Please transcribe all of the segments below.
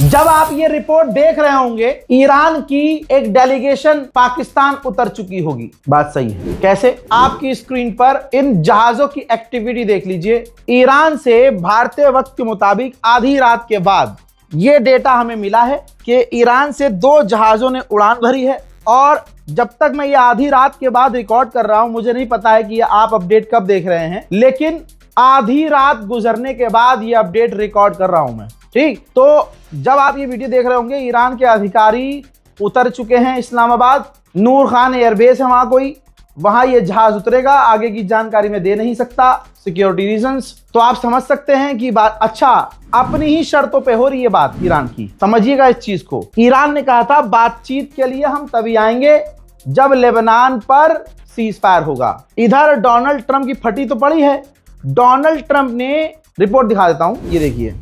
जब आप ये रिपोर्ट देख रहे होंगे, ईरान की एक डेलीगेशन पाकिस्तान उतर चुकी होगी। बात सही है। कैसे? आपकी स्क्रीन पर इन जहाजों की एक्टिविटी देख लीजिए। ईरान से भारतीय वक्त के मुताबिक आधी रात के बाद ये डेटा हमें मिला है कि ईरान से 2 जहाजों ने उड़ान भरी है। और जब तक मैं ये आधी रात के बाद रिकॉर्ड कर रहा हूं, मुझे नहीं पता है कि ये आप अपडेट कब देख रहे हैं, लेकिन आधी रात गुजरने के बाद ये अपडेट रिकॉर्ड कर रहा हूं मैं। ठीक, तो जब आप ये वीडियो देख रहे होंगे, ईरान के अधिकारी उतर चुके हैं इस्लामाबाद। नूर खान एयरबेस है वहां कोई, वहां ये जहाज उतरेगा। आगे की जानकारी मैं दे नहीं सकता, सिक्योरिटी रीजंस। तो आप समझ सकते हैं कि बात अच्छा अपनी ही शर्तों पे हो रही है बात ईरान की। समझिएगा इस चीज को। ईरान ने कहा था बातचीत के लिए हम तभी आएंगे जब लेबनान पर सीज फायर होगा। इधर डोनाल्ड ट्रंप की फटी तो पड़ी है। डोनाल्ड ट्रंप ने, रिपोर्ट दिखा देता हूं, ये देखिए।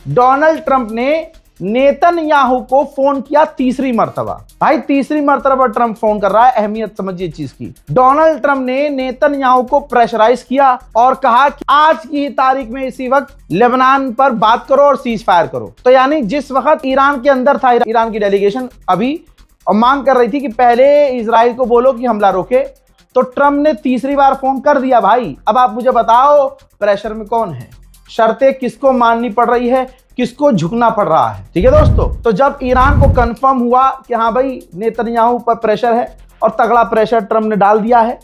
डोनाल्ड ट्रंप ने नेतन्याहू को फोन किया 3री मर्तबा। भाई 3री मर्तबा ट्रंप फोन कर रहा है, अहमियत समझिए चीज की। डोनाल्ड ट्रंप ने नेतन्याहू को प्रेशराइज किया और कहा कि आज की तारीख में इसी वक्त लेबनान पर बात करो और सीज फायर करो। तो यानी जिस वक्त ईरान के अंदर था, ईरान की डेलीगेशन अभी, और मांग कर रही थी कि पहले इजराइल को बोलो कि हमला रोके, तो ट्रंप ने 3री बार फोन कर दिया। भाई अब आप मुझे बताओ, प्रेशर में कौन है? शर्तें किसको माननी पड़ रही है, किसको झुकना पड़ रहा है? ठीक है दोस्तों। तो जब ईरान को कंफर्म हुआ कि हाँ भाई नेतन्याहू पर प्रेशर है और तगड़ा प्रेशर ट्रंप ने डाल दिया है,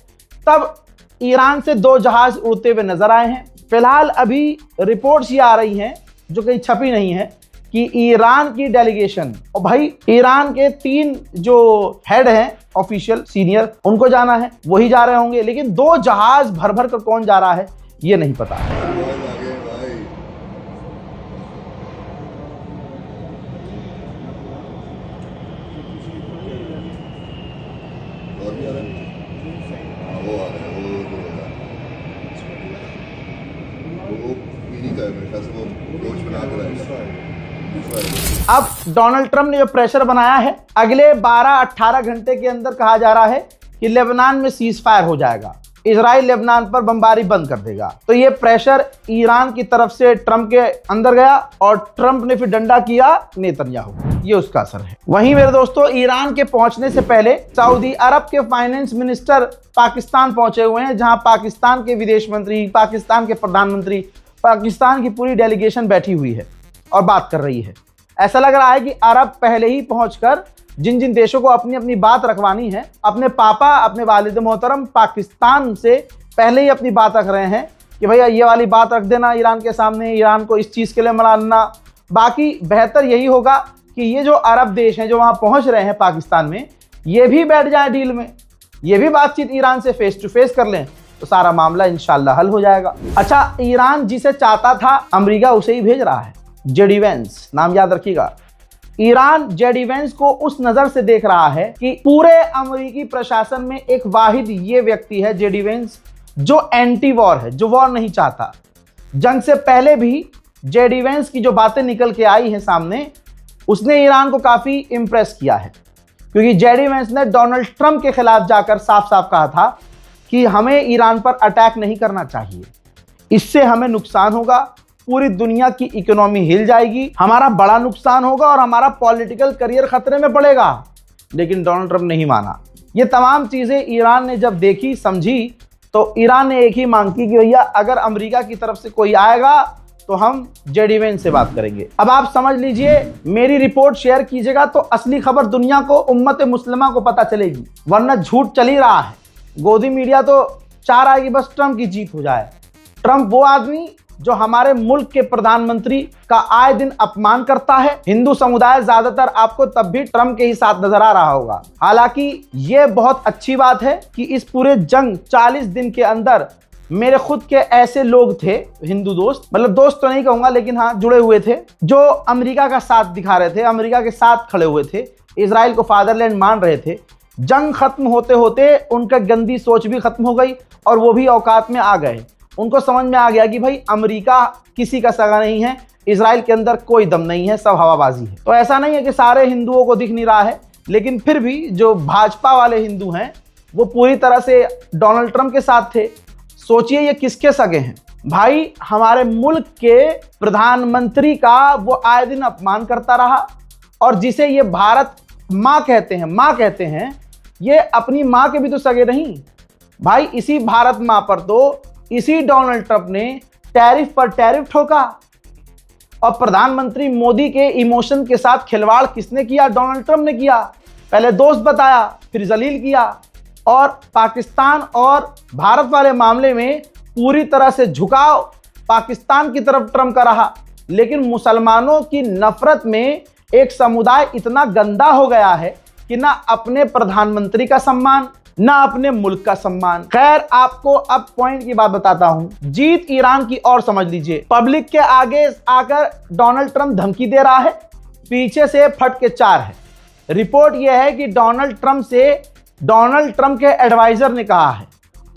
तब ईरान से 2 जहाज उड़ते हुए नजर आए हैं। फिलहाल अभी रिपोर्ट्स ये आ रही हैं, जो कहीं छपी नहीं है, कि ईरान की डेलीगेशन, और भाई ईरान के 3 जो हेड हैं ऑफिशियल सीनियर, उनको जाना है, वही जा रहे होंगे। लेकिन 2 जहाज भर भर कर कौन जा रहा है ये नहीं पता। अब डोनाल्ड ट्रंप ने जो प्रेशर बनाया है, अगले 12-18 घंटे के अंदर कहा जा रहा है कि लेबनान में सीज फायर हो जाएगा, इजराइल लेबनान पर बमबारी बंद कर देगा। तो ये प्रेशर ईरान की तरफ से ट्रंप के अंदर गया और ट्रंप ने फिर डंडा किया नेतन्याहू। ये उसका असर है। वहीं मेरे दोस्तों, ईरान के पहुंचने से पहले सऊदी अरब के फाइनेंस मिनिस्टर पाकिस्तान पहुंचे हुए हैं, जहां पाकिस्तान के विदेश मंत्री, पाकिस्तान के प्रधानमंत्री, पाकिस्तान की पूरी डेलीगेशन बैठी हुई है और बात कर रही है। ऐसा लग रहा है कि अरब पहले ही पहुंचकर जिन जिन देशों को अपनी अपनी बात रखवानी है, अपने पापा, अपने वालिद मोहतरम पाकिस्तान से पहले ही अपनी बात रख रहे हैं कि भैया ये वाली बात रख देना ईरान के सामने, ईरान को इस चीज़ के लिए मनाना। बाकी बेहतर यही होगा कि ये जो अरब देश हैं जो वहाँ पहुँच रहे हैं पाकिस्तान में, ये भी बैठ जाए डील में, ये भी बातचीत ईरान से फेस टू फेस कर लें, तो सारा मामला इंशाल्लाह हल हो जाएगा। अच्छा, ईरान जिसे चाहता था अमेरिका उसे ही भेज रहा है। जेडी वेंस, नाम याद रखिएगा। ईरान जेडी वेंस को उस नजर से देख रहा है कि पूरे अमेरिकी प्रशासन में एक वाहिद ये व्यक्ति है, जेडी वेंस, जो एंटी वॉर है, जो वॉर नहीं चाहता। जंग से पहले भी जेडी वेंस की जो बातें निकल के आई हैं सामने, उसने ईरान को काफी इंप्रेस किया है, क्योंकि जेडी वेंस ने डोनाल्ड ट्रंप के खिलाफ जाकर साफ साफ कहा था कि हमें ईरान पर अटैक नहीं करना चाहिए, इससे हमें नुकसान होगा, पूरी दुनिया की इकोनॉमी हिल जाएगी, हमारा बड़ा नुकसान होगा और हमारा पॉलिटिकल करियर खतरे में पड़ेगा। लेकिन डोनाल्ड ट्रंप नहीं माना। ये तमाम चीजें ईरान ने जब देखी, समझी, तो ईरान ने एक ही मांग की कि भैया अगर अमेरिका की तरफ से कोई आएगा तो हम जेडी वेंस से बात करेंगे। अब आप समझ लीजिए, मेरी रिपोर्ट शेयर कीजिएगा तो असली खबर दुनिया को, उम्मत मुस्लिमा को पता चलेगी, वरना झूठ चल ही रहा है। गोदी मीडिया तो चाह रहा है कि बस ट्रंप की जीत हो जाए। ट्रंप वो आदमी जो हमारे मुल्क के प्रधानमंत्री का आए दिन अपमान करता है। हिंदू समुदाय ज्यादातर आपको तब भी ट्रंप के ही साथ नजर आ रहा होगा। हालांकि ये बहुत अच्छी बात है कि इस पूरे जंग 40 दिन के अंदर मेरे खुद के ऐसे लोग थे, हिंदू दोस्त, मतलब दोस्त तो नहीं कहूंगा लेकिन हाँ जुड़े हुए थे, जो अमेरिका का साथ दिखा रहे थे, अमेरिका के साथ खड़े हुए थे, इजराइल को फादरलैंड मान रहे थे। जंग खत्म होते होते उनका गंदी सोच भी खत्म हो गई और वो भी औकात में आ गए। उनको समझ में आ गया कि भाई अमेरिका किसी का सगा नहीं है, इजराइल के अंदर कोई दम नहीं है, सब हवाबाजी है। तो ऐसा नहीं है कि सारे हिंदुओं को दिख नहीं रहा है, लेकिन फिर भी जो भाजपा वाले हिंदू हैं वो पूरी तरह से डोनाल्ड ट्रंप के साथ थे। सोचिए ये किसके सगे हैं, भाई हमारे मुल्क के प्रधानमंत्री का वो आए दिन अपमान करता रहा, और जिसे ये भारत मां कहते हैं, ये अपनी मां के भी तो सगे नहीं भाई। इसी भारत मां पर तो इसी डोनाल्ड ट्रंप ने टैरिफ पर टैरिफ ठोका, और प्रधानमंत्री मोदी के इमोशन के साथ खिलवाड़ किसने किया? डोनाल्ड ट्रंप ने किया। पहले दोस्त बताया, फिर जलील किया, और पाकिस्तान और भारत वाले मामले में पूरी तरह से झुकाव पाकिस्तान की तरफ ट्रंप का रहा। लेकिन मुसलमानों की नफरत में एक समुदाय इतना गंदा हो गया है कि ना अपने प्रधानमंत्री का सम्मान, ना अपने मुल्क का सम्मान। खैर, आपको अब पॉइंट की बात बताता हूं। जीत ईरान की और समझ लीजिए। पब्लिक के आगे आकर डोनाल्ड ट्रंप धमकी दे रहा है, पीछे से फट के 4 है। रिपोर्ट यह है कि डोनाल्ड ट्रंप के एडवाइजर ने कहा है,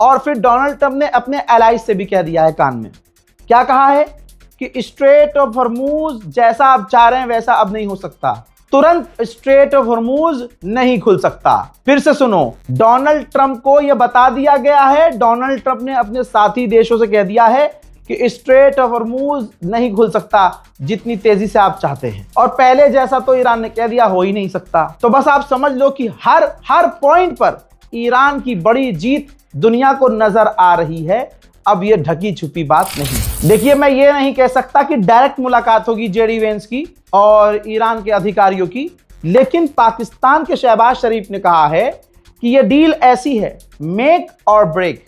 और फिर डोनाल्ड ट्रंप ने अपने एलाइज से भी कह दिया है कान में। क्या कहा है कि स्ट्रेट ऑफ हॉर्मूज जैसा आप चाह रहे हैं वैसा अब नहीं हो सकता, तुरंत स्ट्रेट ऑफ हॉर्मूज नहीं खुल सकता। फिर से सुनो, डोनाल्ड ट्रंप को यह बता दिया गया है, डोनाल्ड ट्रंप ने अपने साथी देशों से कह दिया है कि स्ट्रेट ऑफ हॉर्मूज नहीं खुल सकता जितनी तेजी से आप चाहते हैं, और पहले जैसा तो ईरान ने कह दिया हो ही नहीं सकता। तो बस आप समझ लो कि हर पॉइंट पर ईरान की बड़ी जीत दुनिया को नजर आ रही है। अब ये ढकी छुपी बात नहीं। देखिए, मैं ये नहीं कह सकता कि डायरेक्ट मुलाकात होगी जेडी वेंस की और ईरान के अधिकारियों की, लेकिन पाकिस्तान के शहबाज शरीफ ने कहा है कि ये डील ऐसी है, मेक और ब्रेक,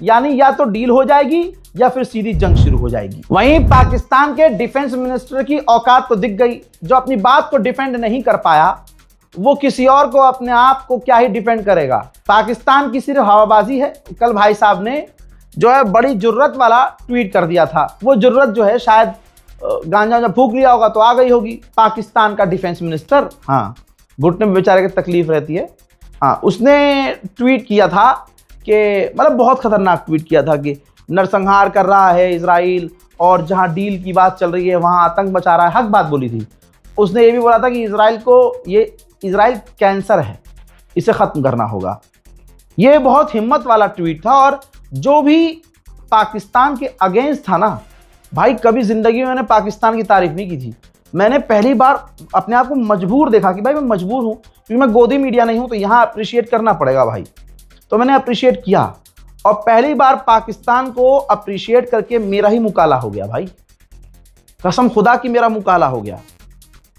यानी या तो डील हो जाएगी या फिर सीधी जंग शुरू हो जाएगी। वहीं पाकिस्तान के डिफेंस मिनिस्टर की औकात तो दिख गई, जो अपनी बात को डिफेंड नहीं कर पाया वो किसी और को, अपने आप को क्या ही डिफेंड करेगा। पाकिस्तान की सिर्फ हवाबाजी है। कल भाई साहब ने जो है बड़ी जुर्रत वाला ट्वीट कर दिया था, वो जुर्रत जो है शायद गांजा फूंक लिया होगा तो आ गई होगी। पाकिस्तान का डिफेंस मिनिस्टर, हाँ, घुटने में बेचारे की तकलीफ रहती है, हाँ, उसने ट्वीट किया था कि मतलब बहुत खतरनाक ट्वीट किया था कि नरसंहार कर रहा है इजराइल, और जहां डील की बात चल रही है वहां आतंक मचा रहा है। हक बात बोली थी उसने। ये भी बोला था कि इजराइल कैंसर है, इसे खत्म करना होगा। ये बहुत हिम्मत वाला ट्वीट था, और जो भी पाकिस्तान के अगेंस्ट था ना भाई, कभी जिंदगी में मैंने पाकिस्तान की तारीफ नहीं की थी। मैंने पहली बार अपने आप को मजबूर देखा कि भाई मैं मजबूर हूं, क्योंकि मैं गोदी मीडिया नहीं हूं, तो यहां अप्रिशिएट करना पड़ेगा भाई। तो मैंने अप्रिशिएट किया, और पहली बार पाकिस्तान को अप्रिशिएट करके मेरा ही मुकाला हो गया भाई, कसम खुदा की मेरा मुकाला हो गया।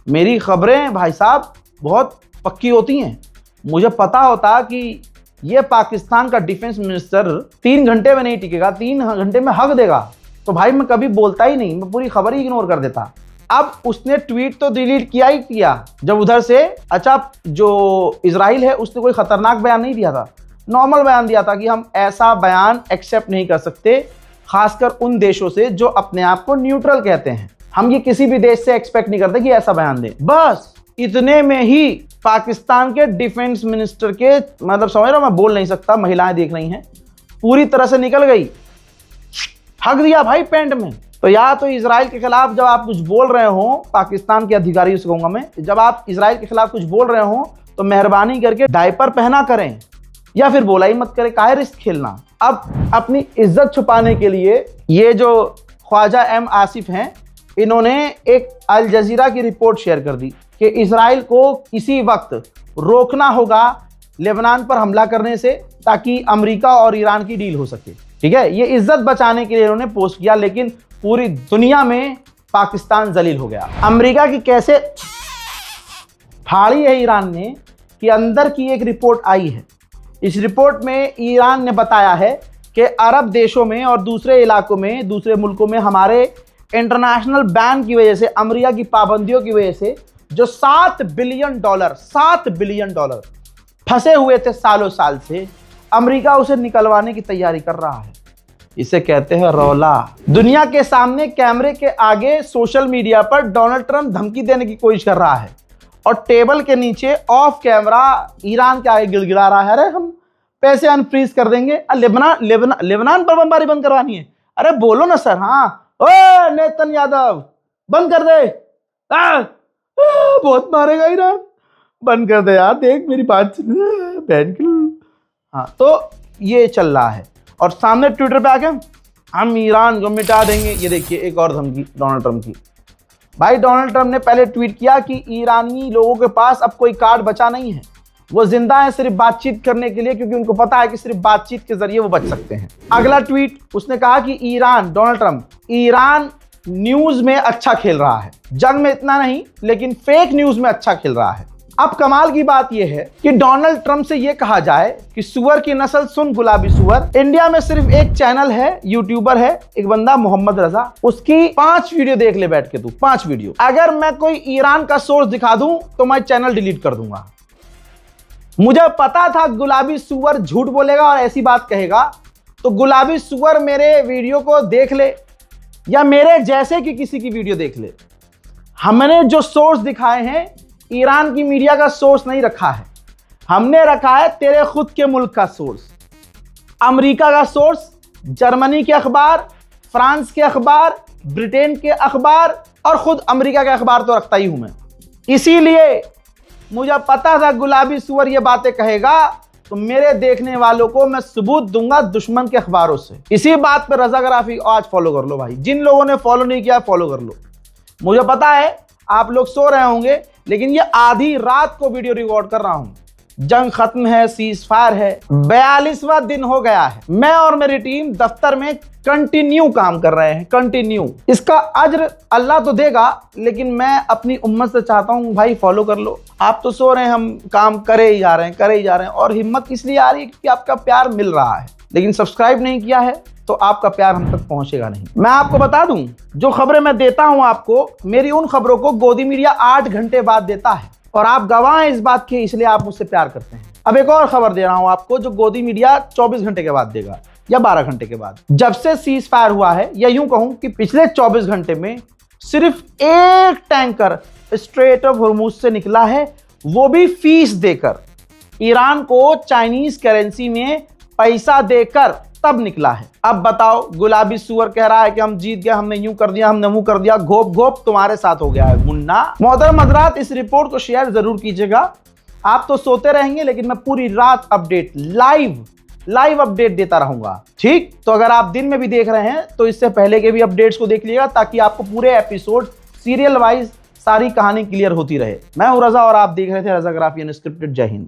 मेरी खबरें भाई साहब बहुत पक्की होती हैं। मुझे पता होता कि ये पाकिस्तान का डिफेंस मिनिस्टर 3 घंटे में नहीं टिकेगा, 3 घंटे में हक देगा, तो भाई मैं कभी बोलता ही नहीं, मैं पूरी खबर ही इग्नोर कर देता। अब उसने ट्वीट तो डिलीट किया ही किया, जब उधर से अच्छा जो इजराइल है उसने कोई खतरनाक बयान नहीं दिया था, नॉर्मल बयान दिया था कि हम ऐसा बयान एक्सेप्ट नहीं कर सकते, खासकर उन देशों से जो अपने आप को न्यूट्रल कहते हैं। हम ये किसी भी देश से एक्सपेक्ट नहीं करते कि ऐसा बयान दें। बस इतने में ही पाकिस्तान के डिफेंस मिनिस्टर के, मतलब समझ रहा हूं, मैं बोल नहीं सकता, महिलाएं देख रही हैं, पूरी तरह से निकल गई, हक दिया भाई पैंट में। तो या तो इजराइल के खिलाफ जब आप कुछ बोल रहे हो, पाकिस्तान के अधिकारियों से कहूंगा मैं, जब आप इजराइल के खिलाफ कुछ बोल रहे हो तो मेहरबानी करके डायपर पहना करें, या फिर बोला ही मत करें, काहे रिस्क खेलना। अब अपनी इज्जत छुपाने के लिए ये जो ख्वाजा एम आसिफ हैं, इन्होंने एक अल जजीरा की रिपोर्ट शेयर कर दी कि इजराइल को इसी वक्त रोकना होगा लेबनान पर हमला करने से, ताकि अमेरिका और ईरान की डील हो सके। ठीक है, ये इज्जत बचाने के लिए इन्होंने पोस्ट किया, लेकिन पूरी दुनिया में पाकिस्तान जलील हो गया। अमेरिका की कैसे फाड़ी है ईरान ने कि अंदर की एक रिपोर्ट आई है। इस रिपोर्ट में ईरान ने बताया है कि अरब देशों में और दूसरे इलाकों में, दूसरे मुल्कों में हमारे इंटरनेशनल बैन की वजह से, अमेरिका की पाबंदियों की वजह से जो $7 बिलियन फंसे हुए थे सालों साल से, अमेरिका उसे निकलवाने की तैयारी कर रहा है। इसे कहते हैं रौला। दुनिया के सामने कैमरे के आगे सोशल मीडिया पर डोनाल्ड ट्रंप धमकी देने की कोशिश कर रहा है, और टेबल के नीचे ऑफ कैमरा ईरान के आगे गिड़गिड़ा रहा है, अरे हम पैसे अनफ्रीज कर देंगे, लेबनान पर बमबारी बंद करवानी है। अरे बोलो ना सर, हाँ ओ नेतन यादव बंद कर दे, बहुत मारेगा ईरान, बंद कर दे यार, देख मेरी बात बहन की। हाँ, तो ये चल रहा है, और सामने ट्विटर पे आके हम ईरान को मिटा देंगे। ये देखिए एक और धमकी डोनाल्ड ट्रंप की। भाई डोनाल्ड ट्रंप ने पहले ट्वीट किया कि ईरानी लोगों के पास अब कोई कार्ड बचा नहीं है, वो जिंदा है सिर्फ बातचीत करने के लिए, क्योंकि उनको पता है कि सिर्फ बातचीत के जरिए वो बच सकते हैं। अगला ट्वीट उसने कहा कि Iran, Donald Trump, Iran news में अच्छा खेल रहा है, जंग में इतना नहीं लेकिन फेक न्यूज में अच्छा खेल रहा है। अब कमाल की बात यह है कि डोनाल्ड ट्रंप से यह कहा जाए कि सुअर की नस्ल सुन गुलाबी सुअर। इंडिया में सिर्फ एक चैनल है, यूट्यूबर है एक बंदा मोहम्मद रजा, उसकी 5 वीडियो देख ले बैठ के तू, 5 वीडियो। अगर मैं कोई ईरान का सोर्स दिखा दूं तो मैं चैनल डिलीट कर दूंगा। मुझे पता था गुलाबी सुअर झूठ बोलेगा और ऐसी बात कहेगा, तो गुलाबी सुअर मेरे वीडियो को देख ले या मेरे जैसे कि किसी की वीडियो देख ले। हमने जो सोर्स दिखाए हैं ईरान की मीडिया का सोर्स नहीं रखा है, हमने रखा है तेरे खुद के मुल्क का सोर्स, अमेरिका का सोर्स, जर्मनी के अखबार, फ्रांस के अखबार, ब्रिटेन के अखबार और खुद अमेरिका के अखबार तो रखता ही हूं मैं। इसीलिए मुझे पता था गुलाबी सुअर ये बातें कहेगा, तो मेरे देखने वालों को मैं सबूत दूंगा दुश्मन के अखबारों से। इसी बात पर रजा ग्राफिक आज फॉलो कर लो भाई, जिन लोगों ने फॉलो नहीं किया फॉलो कर लो। मुझे पता है आप लोग सो रहे होंगे, लेकिन ये आधी रात को वीडियो रिकॉर्ड कर रहा हूं। जंग खत्म है, सीज फायर है, 42वां दिन हो गया है। मैं और मेरी टीम दफ्तर में कंटिन्यू काम कर रहे हैं, कंटिन्यू। इसका अज्र अल्लाह तो देगा, लेकिन मैं अपनी उम्मत से चाहता हूं भाई फॉलो कर लो। आप तो सो रहे हैं, हम काम करे ही जा रहे हैं, करे ही जा रहे हैं, और हिम्मत इसलिए आ रही है क्योंकि आपका प्यार मिल रहा है। लेकिन सब्सक्राइब नहीं किया है तो आपका प्यार हम तक पहुंचेगा नहीं। मैं आपको बता दूं, जो खबरें मैं देता हूं आपको, मेरी उन खबरों को गोदी मीडिया 8 घंटे बाद देता है, और आप गवाह हैं इस बात के, इसलिए आप मुझसे प्यार करते हैं। अब एक और खबर दे रहा हूं आपको जो गोदी मीडिया 24 घंटे के बाद देगा या 12 घंटे के बाद। जब से सीज फायर हुआ है, या यूं कहूं कि पिछले 24 घंटे में सिर्फ एक टैंकर स्ट्रेट ऑफ हॉर्मुज से निकला है, वो भी फीस देकर, ईरान को चाइनीज करेंसी में पैसा देकर तब निकला है। अब बताओ, गुलाबी सुअर कह रहा है कि हम जीत गए, हमने यूं कर दिया, हमने वो कर दिया, घोप घोप तुम्हारे साथ हो गया है मुन्ना। मोहतरम हज़रात, इस रिपोर्ट को शेयर जरूर कीजिएगा। आप तो सोते रहेंगे, लेकिन मैं पूरी रात अपडेट, लाइव अपडेट देता रहूंगा, ठीक? तो अगर आप दिन में भी देख रहे हैं तो इससे पहले के भी अपडेट्स को देख लीजिएगा, ताकि आपको पूरे एपिसोड सीरियल वाइज सारी कहानी क्लियर होती रहे। मैं हूं रजा और आप देख रहे थे रजा ग्राफी अनस्क्रिप्टेड। जय हिंद।